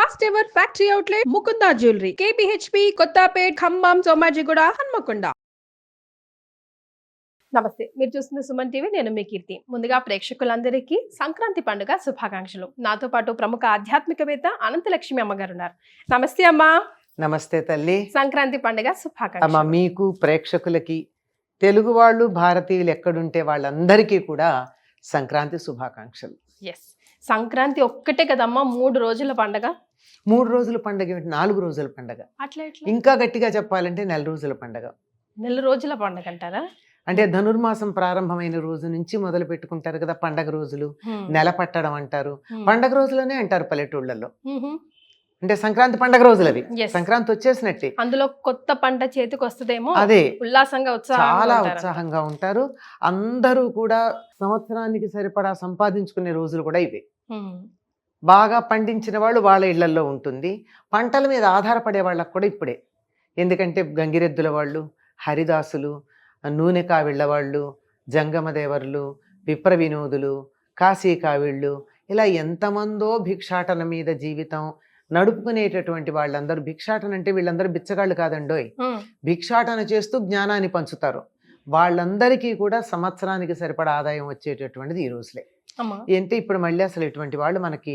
First ever factory outlet Mukunda jewellery KPHB Kothapet Khammam Somajiguda Hanamkonda. నమస్తే, మీరు చూస్తున్న సుమన్ టీవీ. నేను మీ కీర్తి. ముందుగా ప్రేక్షకులందరికీ సంక్రాంతి పండుగ శుభాకాంక్షలు. నాతో పాటు ప్రముఖ ఆధ్యాత్మికవేత్త అనంతలక్ష్మి అమ్మగారు ఉన్నారు. నమస్తే అమ్మా. నమస్తే తల్లి. సంక్రాంతి పండుగ శుభాకాంక్షలు. అమ్మ, మీకు ప్రేక్షకులకి, తెలుగు వాళ్ళు, భారతీయులు ఎక్కడుంటే వాళ్ళందరికీ కూడా సంక్రాంతి శుభాకాంక్షలు. ఎస్, సంక్రాంతి ఒక్కటే కదమ్మా 3 రోజుల పండుగ. 3 రోజుల పండుగ ఏమిటి, 4 రోజుల పండుగ. అట్లా ఇంకా గట్టిగా చెప్పాలంటే 4 రోజుల పండుగ. 4 రోజుల పండుగ అంటారా? అంటే ధనుర్మాసం ప్రారంభమైన రోజు నుంచి మొదలు పెట్టుకుంటారు కదా పండగ రోజులు. నెల పట్టడం అంటారు, పండగ రోజులనే అంటారు పల్లెటూళ్ళలో. అంటే సంక్రాంతి పండగ రోజులు అవి. సంక్రాంతి వచ్చేసినట్టే. అందులో కొత్త పంట చేతికి వస్తుందేమో, అదే ఉల్లాసంగా చాలా ఉత్సాహంగా ఉంటారు అందరూ కూడా. సంవత్సరానికి సరిపడా సంపాదించుకునే రోజులు కూడా ఇవే. బాగా పండించిన వాళ్ళు వాళ్ళ ఇళ్లలో ఉంటుంది. పంటల మీద ఆధారపడే వాళ్ళకు కూడా ఇప్పుడే. ఎందుకంటే గంగిరెద్దుల వాళ్ళు, హరిదాసులు, నూనె కావిళ్ళ వాళ్ళు, జంగమదేవర్లు, విప్ర వినోదులు, కాశీ కావిళ్ళు, ఇలా ఎంతమందో భిక్షాటన మీద జీవితం నడుపుకునేటటువంటి వాళ్ళందరూ. భిక్షాటన అంటే వీళ్ళందరూ బిచ్చగాళ్ళు కాదండోయ్, భిక్షాటన చేస్తూ జ్ఞానాన్ని పంచుతారు. వాళ్ళందరికీ కూడా సంవత్సరానికి సరిపడా ఆదాయం వచ్చేటటువంటిది ఈ రోజులే. అంటే ఇప్పుడు మళ్ళీ అసలు ఇటువంటి వాళ్ళు మనకి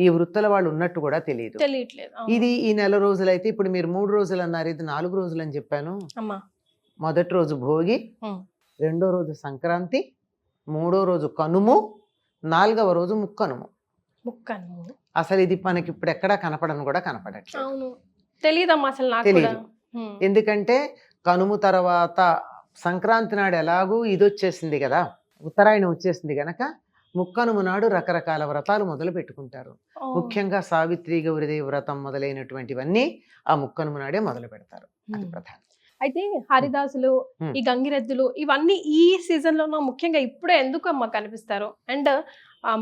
ఈ వృత్తుల వాళ్ళు ఉన్నట్టు కూడా తెలియట్లేదు. ఇది ఈ నెల రోజులైతే, ఇప్పుడు మీరు 3 రోజులు అన్నారు, ఇది 4 రోజులు అని చెప్పాను. మొదటి రోజు భోగి, రెండో రోజు సంక్రాంతి, మూడో రోజు కనుము, 4వ రోజు ముక్కనుము. అసలు ఇది మనకి ఇప్పుడు ఎక్కడా కనపడను కూడా కనపడట్లేదు. తెలియదు. ఎందుకంటే కనుము తర్వాత సంక్రాంతి నాడు ఎలాగూ ఇది వచ్చేసింది కదా, ఉత్తరాయణం వచ్చేసింది గనక ముక్కనుము నాడు రకరకాల వ్రతాలు మొదలు పెట్టుకుంటారు. ముఖ్యంగా సావిత్రి, గౌరీదేవి వ్రతం మొదలైనటువంటివన్నీ ఆ ముక్కనుము నాడే మొదలు పెడతారు. అది ప్రధానం. అయితే హరిదాసులు, ఈ గంగిరెద్దులు, ఇవన్నీ ఈ సీజన్ లో ముఖ్యంగా ఇప్పుడే ఎందుకు అమ్మ కనిపిస్తారు? అండ్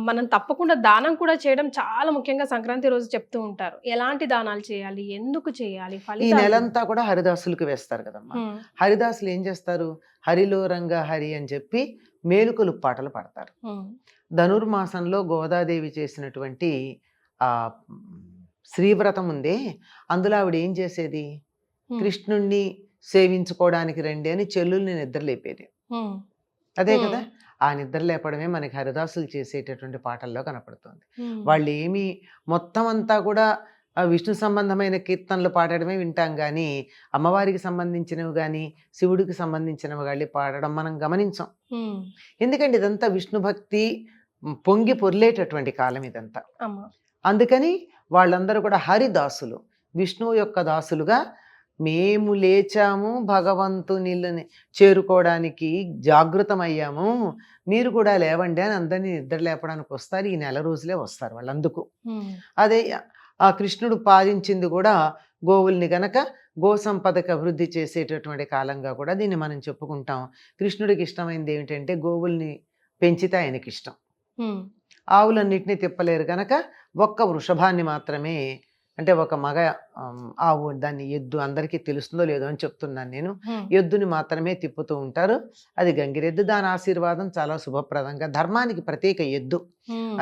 మనం తప్పకుండా దానం కూడా చేయడం చాలా ముఖ్యంగా సంక్రాంతి రోజు చెప్తూ ఉంటారు. ఎలాంటి దానాలు చేయాలి, ఎందుకు చేయాలి? ఈ నెలంతా కూడా హరిదాసులకు వేస్తారు కదమ్మా. హరిదాసులు ఏం చేస్తారు, హరిలో రంగ హరి అని చెప్పి మేలుకొలు పాటలు పాడతారు. ధనుర్మాసంలో గోదాదేవి చేసినటువంటి ఆ శ్రీవ్రతం ఉందే, అందులో ఆవిడ ఏం చేసేది, కృష్ణుణ్ణి సేవించుకోవడానికి రండి అని చెల్లుల్ని నిద్రలేపేది. అదే కదా, ఆ నిద్ర లేపడమే మనకి హరిదాసులు చేసేటటువంటి పాటల్లో కనపడుతుంది. వాళ్ళు ఏమి మొత్తం అంతా కూడా విష్ణు సంబంధమైన కీర్తనలు పాడడమే వింటాం కానీ అమ్మవారికి సంబంధించినవి కానీ శివుడికి సంబంధించినవి కానీ పాడడం మనం గమనించాం. ఎందుకంటే ఇదంతా విష్ణు భక్తి పొంగి పొర్లేటటువంటి కాలం ఇదంతా. అందుకని వాళ్ళందరూ కూడా హరిదాసులు, విష్ణువు యొక్క దాసులుగా, మేము లేచాము భగవంతునిని చేరుకోవడానికి జాగృతమయ్యాము, మీరు కూడా లేవండి అని అందరినీ నిద్ర లేపడానికి వస్తారు. ఈ నెల రోజులే వస్తారు వాళ్ళందుకు. అదే ఆ కృష్ణుడు పాలించింది కూడా గోవుల్ని గనక గో సంపదకు అభివృద్ధి చేసేటటువంటి కాలంగా కూడా దీన్ని మనం చెప్పుకుంటాం. కృష్ణుడికి ఇష్టమైంది ఏమిటంటే గోవుల్ని పెంచితే ఆయనకి ఇష్టం. ఆవులన్నిటినీ తిప్పలేరు కనుక ఒక్క వృషభాన్ని మాత్రమే, అంటే ఒక మగ ఆవు, దాన్ని ఎద్దు, అందరికీ తెలుస్తుందో లేదో అని చెప్తున్నాను నేను, ఎద్దుని మాత్రమే తిప్పుతూ ఉంటారు. అది గంగిరెద్దు. దాని ఆశీర్వాదం చాలా శుభప్రదంగా, ధర్మానికి ప్రత్యేక ఎద్దు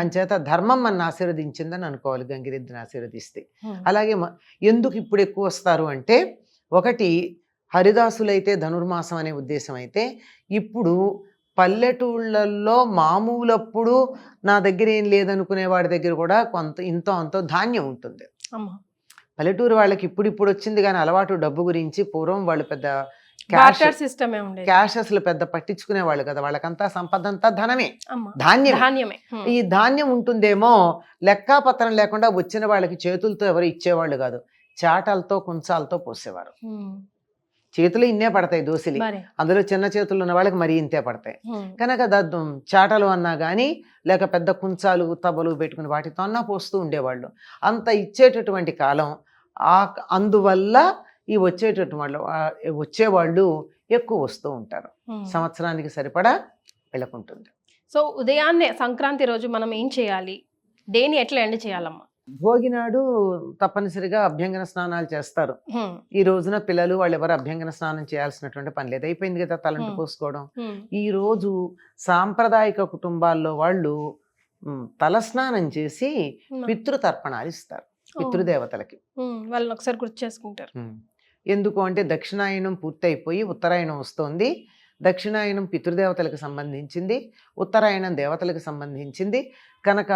అంచేత ధర్మం మన ఆశీర్వదించిందని అనుకోవాలి గంగిరెద్దుని ఆశీర్వదిస్తే. అలాగే ఎందుకు ఇప్పుడు ఎక్కువ వస్తారు అంటే, ఒకటి హరిదాసులైతే ధనుర్మాసం అనే ఉద్దేశం అయితే, ఇప్పుడు పల్లెటూళ్ళల్లో మామూలప్పుడు నా దగ్గర ఏం లేదనుకునే వాడి దగ్గర కూడా కొంత ఇంతో అంతో ధాన్యం ఉంటుంది. పల్లెటూరు వాళ్ళకి ఇప్పుడు వచ్చింది కానీ అలవాటు డబ్బు గురించి. పూర్వం వాళ్ళు పెద్ద క్యాష్ అసలు పెద్ద పట్టించుకునే వాళ్ళు కదా, వాళ్ళకంతా సంపద అంతా ధనమే, ధాన్యమే. ఈ ధాన్యం ఉంటుందేమో లెక్కాపత్రం లేకుండా వచ్చిన వాళ్ళకి చేతులతో ఎవరు ఇచ్చేవాళ్ళు కాదు, చాటలతో కుంచాలతో పోసేవారు. చేతులు ఇన్నే పడతాయి దోసిలి, అందులో చిన్న చేతులు ఉన్న వాళ్ళకి మరీ ఇంతే పడతాయి కనుక చాటలు అన్నా కానీ లేక పెద్ద కుంచాలు తబలు పెట్టుకుని వాటితో అన్నా పోస్తూ ఉండేవాళ్ళు. అంత ఇచ్చేటటువంటి కాలం. అందువల్ల ఈ వచ్చేవాళ్ళు ఎక్కువ వస్తూ ఉంటారు. సంవత్సరానికి సరిపడా వెళ్ళకుంటుంది. సో ఉదయాన్నే సంక్రాంతి రోజు మనం ఏం చేయాలి, దేని ఎట్లా ఎండ్ చేయాలమ్మా? భోగి నాడు తప్పనిసరిగా అభ్యంగన స్నానాలు చేస్తారు. ఈ రోజున పిల్లలు వాళ్ళు ఎవరు అభ్యంగన స్నానం చేయాల్సినటువంటి పని లేదు, అయిపోయింది కదా తలంటు పోసుకోవడం. ఈ రోజు సాంప్రదాయక కుటుంబాల్లో వాళ్ళు తలస్నానం చేసి పితృతర్పణాలు ఇస్తారు. పితృదేవతలకి. వాళ్ళని ఒకసారి గుర్తు చేసుకుంటారు. ఎందుకు అంటే దక్షిణాయనం పూర్తయిపోయి ఉత్తరాయణం వస్తోంది. దక్షిణాయనం పితృదేవతలకు సంబంధించింది, ఉత్తరాయణం దేవతలకు సంబంధించింది కనుక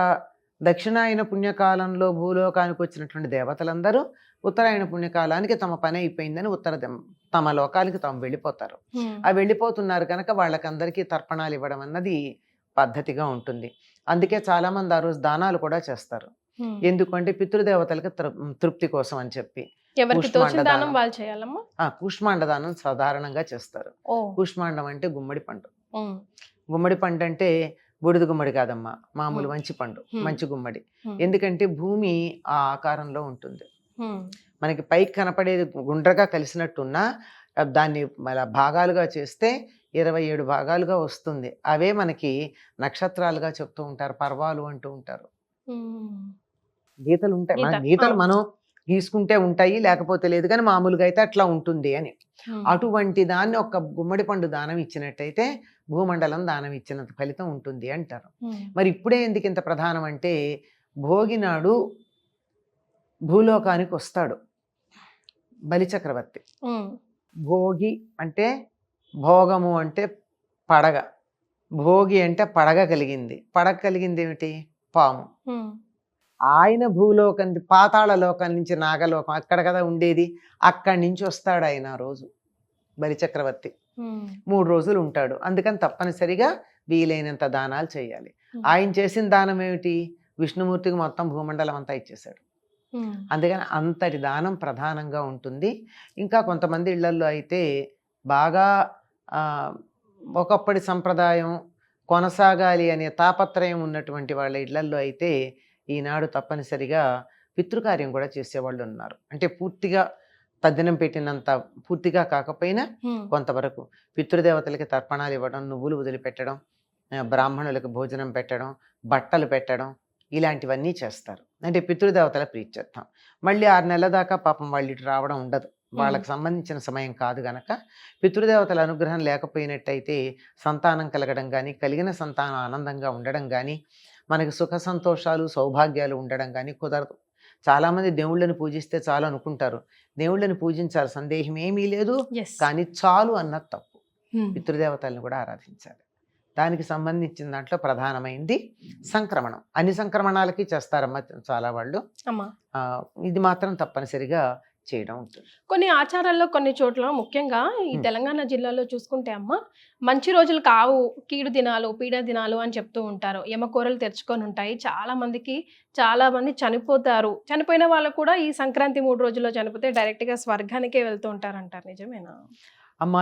దక్షిణాయన పుణ్యకాలంలో భూలోకానికి వచ్చినటువంటి దేవతలందరూ ఉత్తరాయణ పుణ్యకాలానికి తమ పని అయిపోయిందని తమ లోకానికి తాము వెళ్ళిపోతారు. ఆ వెళ్ళిపోతున్నారు కనుక వాళ్ళకందరికీ తర్పణాలు ఇవ్వడం అన్నది పద్ధతిగా ఉంటుంది. అందుకే చాలా మంది ఆ రోజు దానాలు కూడా చేస్తారు. ఎందుకంటే పితృదేవతలకు తృప్తి కోసం అని చెప్పి. ఎవరికి తోచిన దానం వాళ్ళు చేయాలమ్మా. కూష్మాండ దానం సాధారణంగా చేస్తారు. కూష్మాండం అంటే గుమ్మడి పండు. గుమ్మడి పండు అంటే బూడిద గుమ్మడి కాదమ్మా, మామూలు మంచి పండు, మంచి గుమ్మడి. ఎందుకంటే భూమి ఆ ఆకారంలో ఉంటుంది. మనకి పైకి కనపడేది గుండ్రగా కలిసినట్టున్నా దాన్ని భాగాలుగా చేస్తే 27 భాగాలుగా వస్తుంది. అవే మనకి నక్షత్రాలుగా చెప్తూ ఉంటారు, పర్వాలు అంటూ ఉంటారు. గీతలు ఉంటాయి, మన గీతలు మనం గీసుకుంటే ఉంటాయి, లేకపోతే లేదు, కానీ మామూలుగా అయితే అట్లా ఉంటుంది అని. అటువంటి దాన్ని ఒక గుమ్మడి పండు దానం ఇచ్చినట్టయితే భూమండలం దానం ఇచ్చినంత ఫలితం ఉంటుంది అంటారు. మరి ఇప్పుడే ఎందుకు ఇంత ప్రధానం అంటే భోగి నాడు భూలోకానికి వస్తాడు బలిచక్రవర్తి. భోగి అంటే భోగము అంటే పడగ, భోగి అంటే పడగ కలిగింది. పడగ కలిగింది ఏమిటి? పాము. ఆయన భూలోకం, పాతాళ లోకం నుంచి నాగలోకం అక్కడ కదా ఉండేది, అక్కడి నుంచి వస్తాడు ఆయన రోజు బలిచక్రవర్తి. 3 రోజులు ఉంటాడు. అందుకని తప్పనిసరిగా వీలైనంత దానాలు చేయాలి. ఆయన చేసిన దానం ఏమిటి? విష్ణుమూర్తికి మొత్తం భూమండలం అంతా ఇచ్చేశాడు. అందుకని అంతటి దానం ప్రధానంగా ఉంటుంది. ఇంకా కొంతమంది ఇళ్లల్లో అయితే బాగా ఒకప్పటి సంప్రదాయం కొనసాగాలి అనే తాపత్రయం ఉన్నటువంటి వాళ్ళ ఇళ్లల్లో అయితే ఈనాడు తప్పనిసరిగా పితృకార్యం కూడా చేసేవాళ్ళు ఉన్నారు. అంటే పూర్తిగా తద్దినం పెట్టినంత పూర్తిగా కాకపోయినా కొంతవరకు పితృదేవతలకి తర్పణాలు ఇవ్వడం, నువ్వులు వదిలిపెట్టడం, బ్రాహ్మణులకు భోజనం పెట్టడం, బట్టలు పెట్టడం, ఇలాంటివన్నీ చేస్తారు. అంటే పితృదేవతల ప్రీత్యర్థం. మళ్ళీ 6 నెలల దాకా పాపం వాళ్ళు ఇటు రావడం ఉండదు, వాళ్ళకి సంబంధించిన సమయం కాదు గనక పితృదేవతల అనుగ్రహం లేకపోయినట్టయితే సంతానం కలగడం కానీ, కలిగిన సంతానం ఆనందంగా ఉండడం కానీ, మనకి సుఖ సంతోషాలు సౌభాగ్యాలు ఉండడం కానీ కుదరదు. చాలామంది దేవుళ్ళని పూజిస్తే చాలు అనుకుంటారు. దేవుళ్ళని పూజించాలి, సందేహం ఏమీ లేదు, కానీ చాలు అన్నది తప్పు. పితృదేవతలను కూడా ఆరాధించాలి. దానికి సంబంధించిన దాంట్లో ప్రధానమైంది సంక్రమణం. అన్ని సంక్రమణాలకి చేస్తారమ్మా చాలా వాళ్ళు, ఇది మాత్రం తప్పనిసరిగా చేయడం ఉంటుంది. కొన్ని ఆచారాల్లో కొన్ని చోట్ల ముఖ్యంగా ఈ తెలంగాణ జిల్లాలో చూసుకుంటే అమ్మ, మంచి రోజులు కావు, కీడు దినాలు, పీడ దినాలు అని చెప్తూ ఉంటారు. యమకూరలు తెరుచుకొని ఉంటాయి. చాలా మంది చనిపోతారు. చనిపోయిన వాళ్ళు కూడా ఈ సంక్రాంతి 3 రోజుల్లో చనిపోతే డైరెక్ట్ గా స్వర్గానికే వెళ్తూ ఉంటారు అంటారు. నిజమేనా? అమ్మ,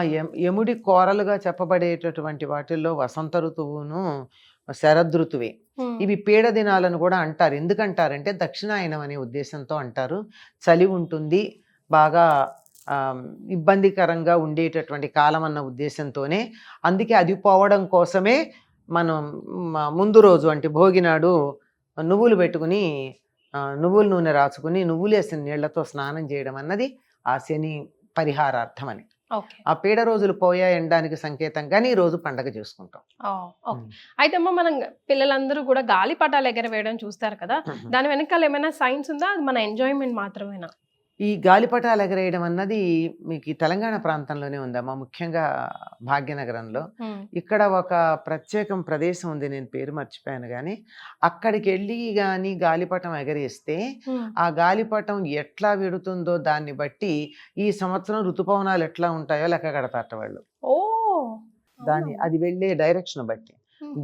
యముడి కోరలుగా చెప్పబడేటటువంటి వాటిల్లో వసంత ఋతువును శరదృతువే. ఇవి పీడ దినాలను కూడా అంటారు. ఎందుకంటారంటే దక్షిణాయనం అనే ఉద్దేశంతో అంటారు. చలి ఉంటుంది, బాగా ఇబ్బందికరంగా ఉండేటటువంటి కాలం అన్న ఉద్దేశంతోనే. అందుకే అది పోవడం కోసమే మనం ముందు రోజు అంటే భోగినాడు నువ్వులు పెట్టుకుని, నువ్వుల నూనె రాసుకుని, నువ్వులు వేసిన నీళ్లతో స్నానం చేయడం అన్నది ఆ శని పరిహారార్థం అని. ఆ పీడ రోజులు పోయాయనడానికి సంకేతంగానే ఈ రోజు పండగ చేసుకుంటాం. అయితే అమ్మ, మనం పిల్లలందరూ కూడా గాలిపటాలు ఎగరవేయడం చూస్తారు కదా, దాని వెనకాల ఏమైనా సైన్స్ ఉందా? అది మన ఎంజాయ్మెంట్ మాత్రమేనా? ఈ గాలిపటాలు ఎగరేయడం అన్నది మీకు ఈ తెలంగాణ ప్రాంతంలోనే ఉందమ్మా, ముఖ్యంగా భాగ్యనగరంలో. ఇక్కడ ఒక ప్రత్యేకం ప్రదేశం ఉంది, నేను పేరు మర్చిపోయాను కానీ, అక్కడికి వెళ్ళి కానీ గాలిపటం ఎగరేస్తే ఆ గాలిపటం ఎట్లా వెడుతుందో దాన్ని బట్టి ఈ సంవత్సరం ఋతుపవనాలు ఎట్లా ఉంటాయో లెక్క కడతారట వాళ్ళు. దాన్ని అది వెళ్ళే డైరెక్షన్ బట్టి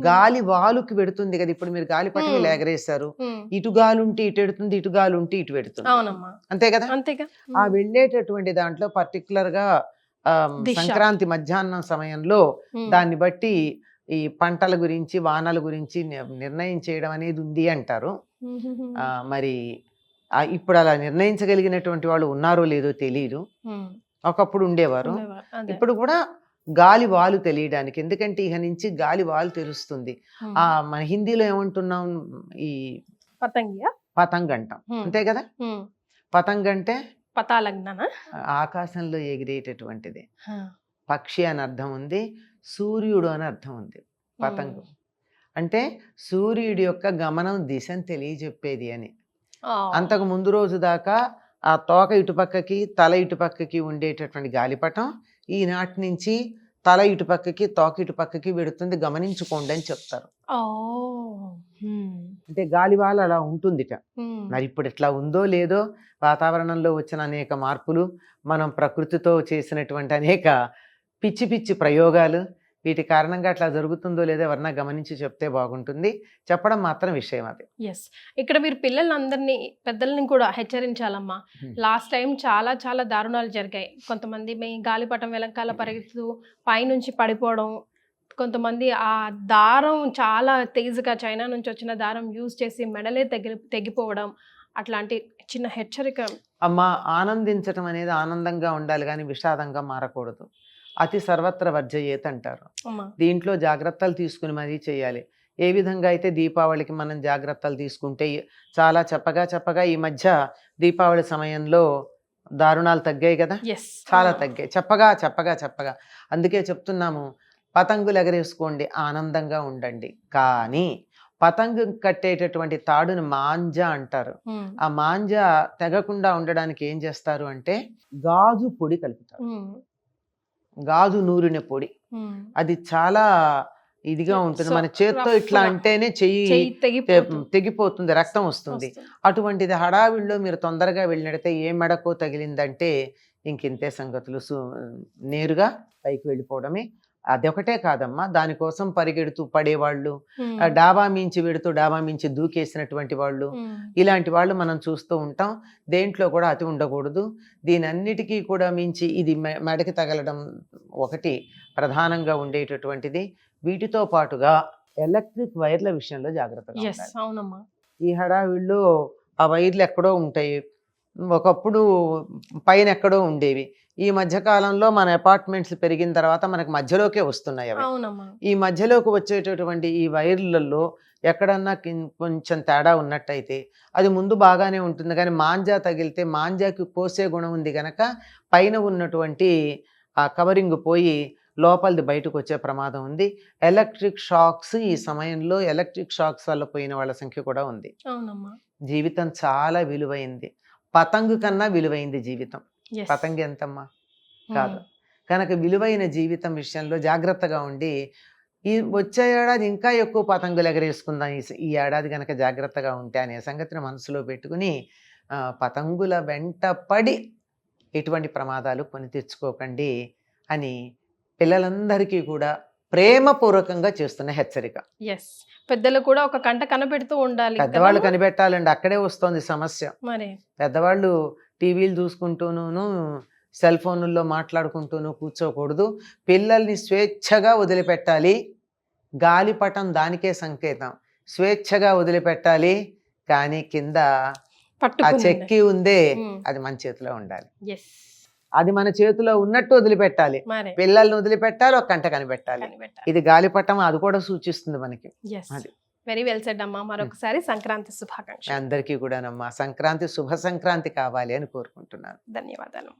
గాలి వాలుకి పెడుతుంది కదా. ఇప్పుడు మీరు గాలిపటం ఇలా ఎగరేశారు, ఇటు గాలి ఉంటే ఇటు ఎడుతుంది, ఇటు గాలి ఉంటే ఇటు పెడుతుంది, అంతే కదా. ఆ వెళ్ళేటటువంటి దాంట్లో పర్టికులర్ గా సంక్రాంతి మధ్యాహ్నం సమయంలో దాన్ని బట్టి ఈ పంటల గురించి, వానల గురించి నిర్ణయం చేయడం అనేది ఉంది అంటారు. మరి ఇప్పుడు అలా నిర్ణయించగలిగినటువంటి వాళ్ళు ఉన్నారో లేదో తెలియదు. ఒకప్పుడు ఉండేవారు, ఇప్పుడు కూడా గాలి వాలు తెలియడానికి. ఎందుకంటే ఇక నుంచి గాలి వాలు తెరుస్తుంది. మన హిందీలో ఏమంటున్నాం, ఈ పతంగ్ అంటాం, అంతే కదా. పతంగ్ అంటే ఆకాశంలో ఎగిరేటటువంటిది. పక్షి అని అర్థం ఉంది, సూర్యుడు అని అర్థం ఉంది. పతంగు అంటే సూర్యుడి యొక్క గమనం దిశను తెలియజెప్పేది అని. అంతకు ముందు రోజు దాకా ఆ తోక ఇటుపక్కకి తల ఇటుపక్కకి ఉండేటటువంటి గాలిపటం ఈనాటి నుంచి తల ఇటుపక్కకి తోక ఇటుపక్కకి వెడుతుంది, గమనించుకోండి అని చెప్తారు. అంటే గాలివాల అలా ఉంటుందిట. మరి ఇప్పుడు ఇట్లా ఉందో లేదో, వాతావరణంలో వచ్చిన అనేక మార్పులు, మనం ప్రకృతితో చేసినటువంటి అనేక పిచ్చి పిచ్చి ప్రయోగాలు, వీటి కారణంగా అట్లా జరుగుతుందో లేదో ఎవరన్నా గమనించి చెప్తే బాగుంటుంది. చెప్పడం మాత్రం విషయం అది. ఎస్, ఇక్కడ మీరు పిల్లలందరినీ పెద్దల్ని కూడా హెచ్చరించాలమ్మా. లాస్ట్ టైం చాలా చాలా దారుణాలు జరిగాయి. కొంతమంది మీ గాలిపటం వెనకాల పరిగెత్తు పైనుంచి పడిపోవడం, కొంతమంది ఆ దారం చాలా తేజుగా చైనా నుంచి వచ్చిన దారం యూజ్ చేసి మెడలే తెగిపోవడం, అట్లాంటి చిన్న హెచ్చరిక. అమ్మ, ఆనందించటం అనేది ఆనందంగా ఉండాలి కానీ విషాదంగా మారకూడదు. అతి సర్వత్ర వర్జయేత్ అంటారు. దీంట్లో జాగ్రత్తలు తీసుకుని మరీ చేయాలి. ఏ విధంగా అయితే దీపావళికి మనం జాగ్రత్తలు తీసుకుంటే చాలా చెప్పగా ఈ మధ్య దీపావళి సమయంలో దారుణాలు తగ్గాయి కదా, చాలా తగ్గాయి. చెప్పగా అందుకే చెప్తున్నాము, పతంగులు ఎగరేసుకోండి, ఆనందంగా ఉండండి. కానీ పతంగు కట్టేటటువంటి తాడుని మాంజా అంటారు. ఆ మాంజా తెగకుండా ఉండడానికి ఏం చేస్తారు అంటే గాజు పొడి కలుపుతారు. గాజు నూరిన పొడి, అది చాలా ఇదిగా ఉంటుంది. మన చేత్తో ఇట్లా అంటేనే చెయ్యి తెగిపోతుంది, రక్తం వస్తుంది. అటువంటిది హడావిడిలో మీరు తొందరగా వెళ్ళినట్టయితే ఏ మెడకో తగిలిందంటే ఇంకింతే సంగతులు, నేరుగా పైకి వెళ్ళిపోవడమే. అదొకటే కాదమ్మా, దానికోసం పరిగెడుతూ పడేవాళ్ళు, డాబా మించి వెడుతూ డాబా మించి దూకేసినటువంటి వాళ్ళు, ఇలాంటి వాళ్ళు మనం చూస్తూ ఉంటాం. దేంట్లో కూడా అతి ఉండకూడదు. దీనన్నిటికీ కూడా మించి ఇది మెడకి తగలడం ఒకటి ప్రధానంగా ఉండేటటువంటిది. వీటితో పాటుగా ఎలక్ట్రిక్ వైర్ల విషయంలో జాగ్రత్తగా ఉండాలి. ఈ హడావిళ్ళు ఆ వైర్లు ఎక్కడో ఉంటాయి, ఒకప్పుడు పైన ఎక్కడో ఉండేవి. ఈ మధ్య కాలంలో మన అపార్ట్మెంట్స్ పెరిగిన తర్వాత మనకు మధ్యలోకే వస్తున్నాయి అవి. ఈ మధ్యలోకి వచ్చేటటువంటి ఈ వైర్లలో ఎక్కడన్నా కొంచెం తేడా ఉన్నట్టయితే అది ముందు బాగానే ఉంటుంది, కానీ మాంజా తగిలితే మాంజాకి కోసే గుణం ఉంది కనుక పైన ఉన్నటువంటి ఆ కవరింగ్ పోయి లోపలిది బయటకు వచ్చే ప్రమాదం ఉంది. ఎలక్ట్రిక్ షాక్స్, ఈ సమయంలో ఎలక్ట్రిక్ షాక్స్ వల్ల పోయిన వాళ్ళ సంఖ్య కూడా ఉంది. జీవితం చాలా విలువైంది, పతంగు కన్నా విలువైంది జీవితం. పతంగి ఎంతమ్మా కాదు. కనుక విలువైన జీవితం విషయంలో జాగ్రత్తగా ఉండి ఈ వచ్చే ఏడాది ఇంకా ఎక్కువ పతంగులు ఎగరేసుకుందాం ఈ ఏడాది కనుక జాగ్రత్తగా ఉంటే అనే సంగతిని మనసులో పెట్టుకుని పతంగుల వెంట పడి ఎటువంటి ప్రమాదాలు కొని తెచ్చుకోకండి అని పిల్లలందరికీ కూడా ప్రేమపూర్వకంగా చేస్తున్న హెచ్చరిక. పెద్దలు కూడా ఒక కంట కనిపెడుతూ ఉండాలి. పెద్దవాళ్ళు కనిపెట్టాలండి, అక్కడే వస్తుంది సమస్య. పెద్దవాళ్ళు టీవీలు చూసుకుంటూను సెల్ ఫోన్లలో మాట్లాడుకుంటూను కూర్చోకూడదు. పిల్లల్ని స్వేచ్ఛగా వదిలిపెట్టాలి. గాలిపటం దానికే సంకేతం, స్వేచ్ఛగా వదిలిపెట్టాలి. కానీ కింద ఆ చెక్కి ఉందే, అది మన చేతిలో ఉండాలి. అది మన చేతిలో ఉన్నట్టు వదిలిపెట్టాలి. పిల్లల్ని వదిలిపెట్టాలి, ఒక కంట కనిపెట్టాలి. ఇది గాలిపటం, అది కూడా సూచిస్తుంది మనకి. అది వెరీ వెల్ సెడ్ అమ్మా. మరొకసారి సంక్రాంతి శుభాకాంక్షలు అందరికీ కూడానమ్మా. సంక్రాంతి శుభ సంక్రాంతి కావాలి అని కోరుకుంటున్నాను. ధన్యవాదాలు.